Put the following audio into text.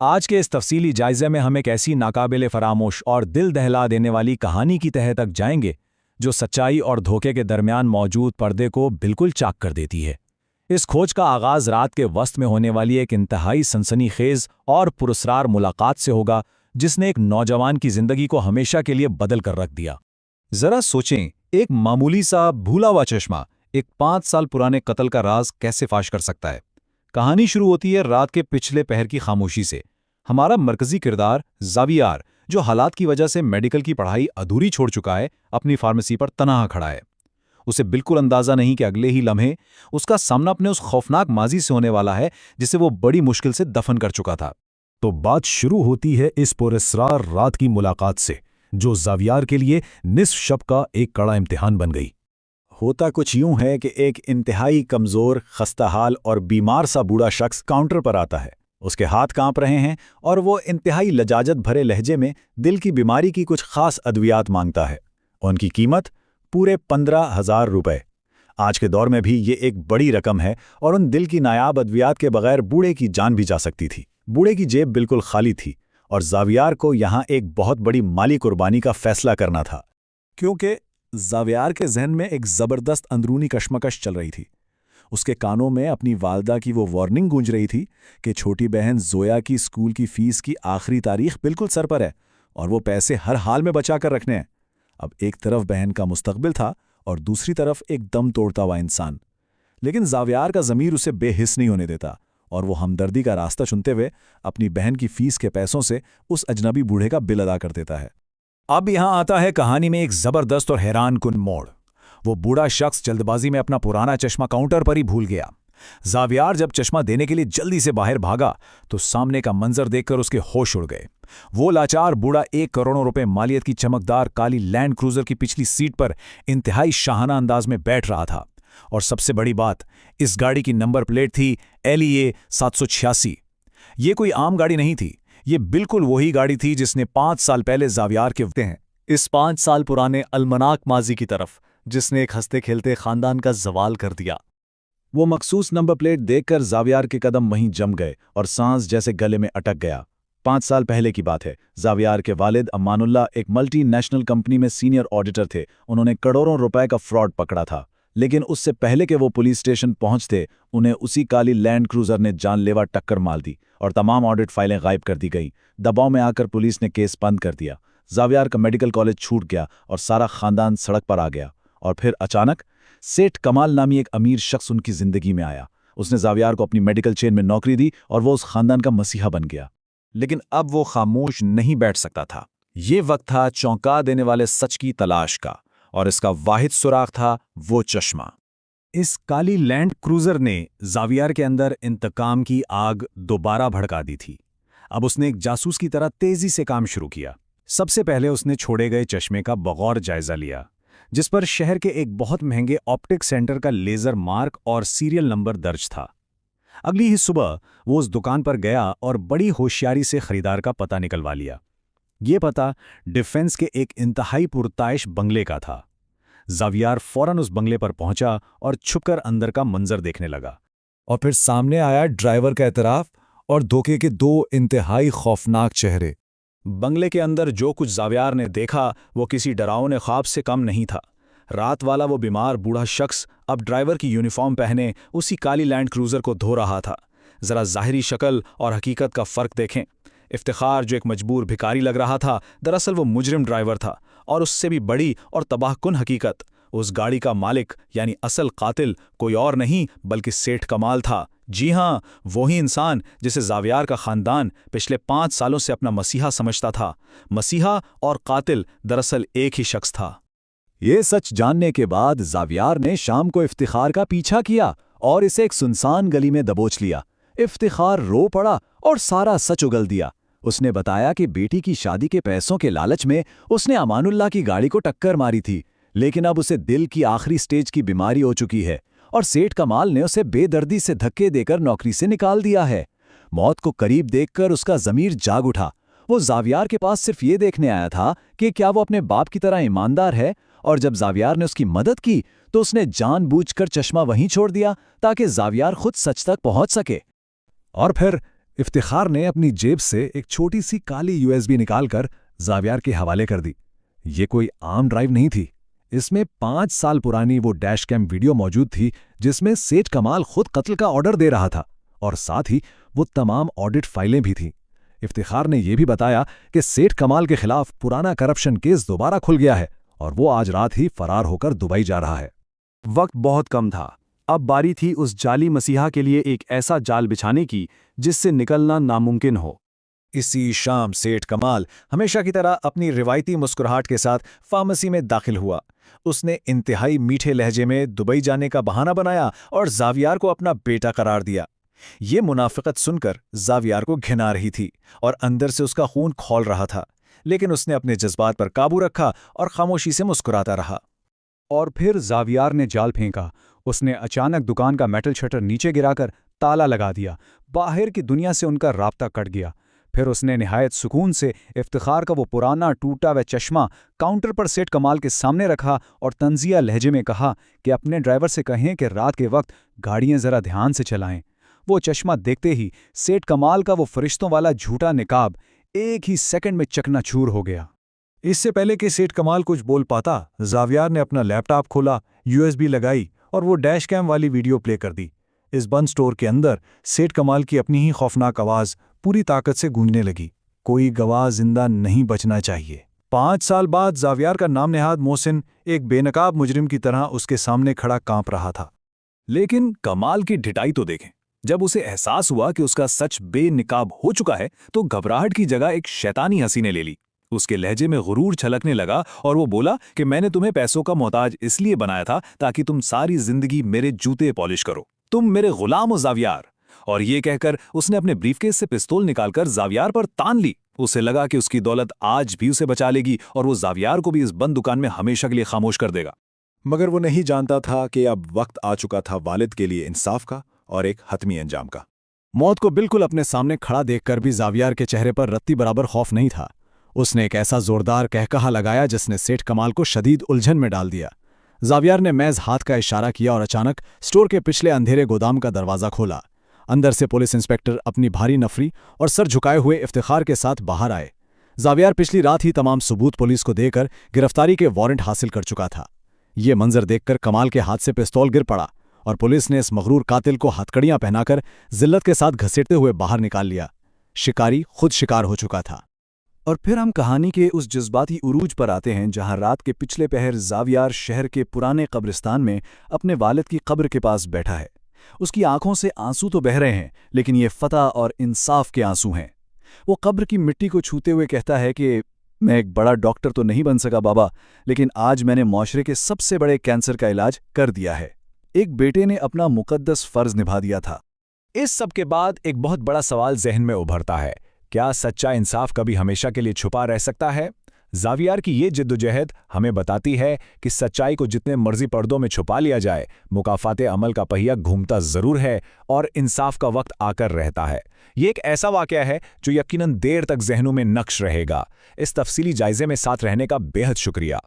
आज के इस तफसीली जायजे में हम एक ऐसी नाकाबिले फरामोश और दिल दहला देने वाली कहानी की तह तक जाएंगे जो सच्चाई और धोखे के दरमियान मौजूद पर्दे को बिल्कुल चाक कर देती है। इस खोज का आगाज रात के वस्त में होने वाली एक इंतहाई सनसनीखेज और पुरस्कार मुलाकात से होगा जिसने एक नौजवान की जिंदगी को हमेशा के लिए बदल कर रख दिया। जरा सोचें, एक मामूली सा भूला हुआ चश्मा एक 5 साल पुराने कत्ल का राज कैसे फाश कर सकता है। कहानी शुरू होती है रात के पिछले पहर की खामोशी से। हमारा मरकजी किरदार ज़ावियार, जो हालात की वजह से मेडिकल की पढ़ाई अधूरी छोड़ चुका है, अपनी फार्मेसी पर तनहा खड़ा है। उसे बिल्कुल अंदाजा नहीं कि अगले ही लम्हे उसका सामना अपने उस खौफनाक माजी से होने वाला है जिसे वो बड़ी मुश्किल से दफन कर चुका था। तो बात शुरू होती है इस पुरस्कार रात की मुलाकात से, जो ज़ावियार के लिए निस्फ शब का एक कड़ा इम्तिहान बन गई। होता कुछ यूं है कि एक इंतहाई कमज़ोर, खस्ताहाल और बीमार सा बूढ़ा शख्स काउंटर पर आता है। उसके हाथ कांप रहे हैं और वो इंतहाई लजाजत भरे लहजे में दिल की बीमारी की कुछ खास अद्वियात मांगता है। उनकी कीमत पूरे 15,000 रुपए। आज के दौर में भी ये एक बड़ी रकम है और उन दिल की नायाब अद्वियात के बगैर बूढ़े की जान भी जा सकती थी। बूढ़े की जेब बिल्कुल खाली थी और ज़ावियार को यहाँ एक बहुत बड़ी माली कुर्बानी का फैसला करना था, क्योंकि ज़ावियार के जहन में एक ज़बरदस्त अंदरूनी कशमकश चल रही थी। उसके कानों में अपनी वालदा की वो वार्निंग गूंज रही थी कि छोटी बहन जोया की स्कूल की फीस की आखिरी तारीख बिल्कुल सर पर है और वो पैसे हर हाल में बचा कर रखने हैं। अब एक तरफ बहन का मुस्तकबिल था और दूसरी तरफ एक दम तोड़ता हुआ इंसान। लेकिन ज़ावियार का ज़मीर उसे बेहिस नहीं होने देता और वो हमदर्दी का रास्ता चुनते हुए अपनी बहन की फीस के पैसों से उस अजनबी बूढ़े का बिल अदा कर देता है। अब यहां आता है कहानी में एक जबरदस्त और हैरान कुन मोड़। वो बूढ़ा शख्स जल्दबाजी में अपना पुराना चश्मा काउंटर पर ही भूल गया। ज़ावियार जब चश्मा देने के लिए जल्दी से बाहर भागा तो सामने का मंजर देखकर उसके होश उड़ गए। वो लाचार बूढ़ा 1 करोड़ रुपए मालियत की चमकदार काली लैंड क्रूजर की पिछली सीट पर इंतहाई शाहाना अंदाज में बैठ रहा था। और सबसे बड़ी बात, इस गाड़ी की नंबर प्लेट थी LEA 786। ये कोई आम गाड़ी नहीं थी, ये बिल्कुल वही गाड़ी थी जिसने 5 साल पहले ज़ावियार के हैं इस 5 साल पुराने अलमनाक माजी की तरफ, जिसने एक हंसते खेलते खानदान का जवाल कर दिया। वो मखसूस नंबर प्लेट देखकर ज़ावियार के कदम वहीं जम गए और सांस जैसे गले में अटक गया। 5 साल पहले की बात है। ज़ावियार के वालिद अमानुल्लाह एक मल्टीनेशनल कंपनी में सीनियर ऑडिटर थे। उन्होंने करोड़ों रुपए का फ्रॉड पकड़ा था, लेकिन उससे पहले कि वो पुलिस स्टेशन पहुंचते उन्हें उसी काली लैंड क्रूजर ने जानलेवा टक्कर मार दी और तमाम ऑडिट फाइलें गायब कर दी गईं। दबाव में आकर पुलिस ने केस बंद कर दिया। ज़ावियार का मेडिकल कॉलेज छूट गया और सारा खानदान सड़क पर आ गया। और फिर अचानक सेठ कमाल नामी एक अमीर शख्स उनकी जिंदगी में आया। उसने ज़ावियार को अपनी मेडिकल चेन में नौकरी दी और वो उस खानदान का मसीहा बन गया। लेकिन अब वो खामोश नहीं बैठ सकता था। ये वक्त था चौंका देने वाले सच की तलाश का, और इसका वाहिद सुराग था वो चश्मा। इस काली लैंड क्रूजर ने ज़ावियार के अंदर इंतकाम की आग दोबारा भड़का दी थी। अब उसने एक जासूस की तरह तेजी से काम शुरू किया। सबसे पहले उसने छोड़े गए चश्मे का बगौर जायजा लिया, जिस पर शहर के एक बहुत महंगे ऑप्टिक सेंटर का लेजर मार्क और सीरियल नंबर दर्ज था। अगली ही सुबह वो उस दुकान पर गया और बड़ी होशियारी से खरीदार का पता निकलवा लिया। ये पता डिफेंस के एक इंतहाई पुरताइश बंगले का था। ज़ावियार फौरन उस बंगले पर पहुंचा और छुपकर अंदर का मंजर देखने लगा। और फिर सामने आया ड्राइवर का एतराफ और धोखे के 2 इंतहाई खौफनाक चेहरे। बंगले के अंदर जो कुछ ज़ावियार ने देखा वो किसी डरावने ख्वाब से कम नहीं था। रात वाला वो बीमार बूढ़ा शख्स अब ड्राइवर की यूनिफॉर्म पहने उसी काली लैंड क्रूजर को धो रहा था। ज़रा ज़ाहिरी शक्ल और हकीकत का फ़र्क देखें। इफ्तिखार, जो एक मजबूर भिखारी लग रहा था, दरअसल वो मुजरिम ड्राइवर था। और उससे भी बड़ी और तबाहकुन हकीकत, उस गाड़ी का मालिक यानी असल कातिल कोई और नहीं बल्कि सेठ कमाल था। जी हाँ, वही इंसान जिसे ज़ावियार का खानदान पिछले 5 सालों से अपना मसीहा समझता था। मसीहा और कातिल दरअसल एक ही शख्स था। ये सच जानने के बाद ज़ावियार ने शाम को इफ्तिखार का पीछा किया और इसे एक सुनसान गली में दबोच लिया। इफ्तिखार रो पड़ा और सारा सच उगल दिया। उसने बताया कि बेटी की शादी के पैसों के लालच में उसने अमानुल्लाह की गाड़ी को टक्कर मारी थी, लेकिन अब उसे दिल की आखिरी स्टेज की बीमारी हो चुकी है और सेठ कमाल ने उसे बेदर्दी से धक्के देकर नौकरी से निकाल दिया है। मौत को करीब देखकर उसका ज़मीर जाग उठा। वो ज़ावियार के पास सिर्फ ये देखने आया था कि क्या वो अपने बाप की तरह ईमानदार है, और जब ज़ावियार ने उसकी मदद की तो उसने जानबूझकर चश्मा वहीं छोड़ दिया ताकि ज़ावियार खुद सच तक पहुंच सके। और फिर इफ्तिखार ने अपनी जेब से एक छोटी सी काली यूएसबी निकालकर जावियार के हवाले कर दी। ये कोई आम ड्राइव नहीं थी। इसमें 5 साल पुरानी वो डैश कैम वीडियो मौजूद थी जिसमें सेठ कमाल खुद कत्ल का ऑर्डर दे रहा था, और साथ ही वो तमाम ऑडिट फाइलें भी थीं। इफ्तिखार ने यह भी बताया कि सेठ कमाल के खिलाफ पुराना करप्शन केस दोबारा खुल गया है और वो आज रात ही फरार होकर दुबई जा रहा है। वक्त बहुत कम था। अब बारी थी उस जाली मसीहा के लिए एक ऐसा जाल बिछाने की जिससे निकलना नामुमकिन हो। इसी शाम सेठ कमाल हमेशा की तरह अपनी रिवायती मुस्कुराहट के साथ फार्मेसी में दाखिल हुआ। उसने इंतहाई मीठे लहजे में दुबई जाने का बहाना बनाया और जावियार को अपना बेटा करार दिया। ये मुनाफिकत सुनकर जावियार को घिन आ रही थी और अंदर से उसका खून खौल रहा था, लेकिन उसने अपने जज्बात पर काबू रखा और खामोशी से मुस्कुराता रहा। और फिर जावियार ने जाल फेंका। उसने अचानक दुकान का मेटल शटर नीचे गिराकर ताला लगा दिया। बाहर की दुनिया से उनका राब्ता कट गया। फिर उसने निहायत सुकून से इफ्तिखार का वो पुराना टूटा हुआ चश्मा काउंटर पर सेठ कमाल के सामने रखा और तंजिया लहजे में कहा कि अपने ड्राइवर से कहें कि रात के वक्त गाड़ियां जरा ध्यान से चलाएं। वो चश्मा देखते ही सेठ कमाल का वो फरिश्तों वाला झूठा निकाब एक ही सेकंड में चकनाचूर हो गया। इससे पहले कि सेठ कमाल कुछ बोल पाता, जावियार ने अपना लैपटॉप खोला, यूएसबी लगाई और वो डैश कैम वाली वीडियो प्ले कर दी। इस बंद स्टोर के अंदर सेठ कमाल की अपनी ही खौफनाक आवाज़ पूरी ताकत से गूंजने लगी। कोई गवाह जिंदा नहीं बचना चाहिए। 5 साल बाद जावियार का नाम नेहाद मोहसिन एक बेनकाब मुजरिम की तरह उसके सामने खड़ा कांप रहा था। लेकिन कमाल की ढिठाई तो देखें। जब उसे एहसास हुआ कि उसका सच बेनिकाब हो चुका है तो घबराहट की जगह एक शैतानी हंसी ने ले ली। उसके लहजे में गुरूर छलकने लगा और वो बोला कि मैंने तुम्हें पैसों का मोहताज इसलिए बनाया था ताकि तुम सारी जिंदगी मेरे जूते पॉलिश करो। तुम मेरे गुलाम हो जावियार। और ये कहकर उसने अपने ब्रीफकेस से पिस्तौल निकालकर जावियार पर तान ली। उसे लगा कि उसकी दौलत आज भी उसे बचा लेगी और वो जावियार को भी इस बंद दुकान में हमेशा के लिए खामोश कर देगा। मगर वो नहीं जानता था कि अब वक्त आ चुका था वालिद के लिए इंसाफ का और एक हतमी अंजाम का। मौत को बिल्कुल अपने सामने खड़ा देखकर भी जावियार के चेहरे पर रत्ती बराबर खौफ नहीं था। उसने एक ऐसा जोरदार कहकहा लगाया जिसने सेठ कमाल को शदीद उलझन में डाल दिया। जावियार ने महज हाथ का इशारा किया और अचानक स्टोर के पिछले अंधेरे गोदाम का दरवाज़ा खोला। अंदर से पुलिस इंस्पेक्टर अपनी भारी नफरी और सर झुकाए हुए इफ्तिखार के साथ बाहर आए। जावियार पिछली रात ही तमाम सबूत पुलिस को देकर गिरफ्तारी के वारंट हासिल कर चुका था। ये मंजर देखकर कमाल के हाथ से पिस्तौल गिर पड़ा और पुलिस ने इस मगरूर कातिल को हथकड़ियां पहनाकर जिल्लत के साथ घसीटते हुए बाहर निकाल लिया। शिकारी खुद शिकार हो चुका था। और फिर हम कहानी के उस जज्बाती उरूज पर आते हैं जहां रात के पिछले पहर जावियार शहर के पुराने कब्रिस्तान में अपने वालिद की कब्र के पास बैठा है। उसकी आंखों से आंसू तो बह रहे हैं, लेकिन ये फतह और इंसाफ के आंसू हैं। वो कब्र की मिट्टी को छूते हुए कहता है कि मैं एक बड़ा डॉक्टर तो नहीं बन सका बाबा, लेकिन आज मैंने माशरे के सबसे बड़े कैंसर का इलाज कर दिया है। एक बेटे ने अपना मुकद्दस फर्ज निभा दिया था। इस सब के बाद एक बहुत बड़ा सवाल जहन में उभरता है, क्या सच्चा इंसाफ कभी हमेशा के लिए छुपा रह सकता है? जावियार की ये जिद्दोजहद हमें बताती है कि सच्चाई को जितने मर्जी पर्दों में छुपा लिया जाए, मुकाफाते अमल का पहिया घूमता जरूर है और इंसाफ का वक्त आकर रहता है। ये एक ऐसा वाकया है जो यकीनन देर तक जहनों में नक्श रहेगा। इस तफसीली जायजे में साथ रहने का बेहद शुक्रिया।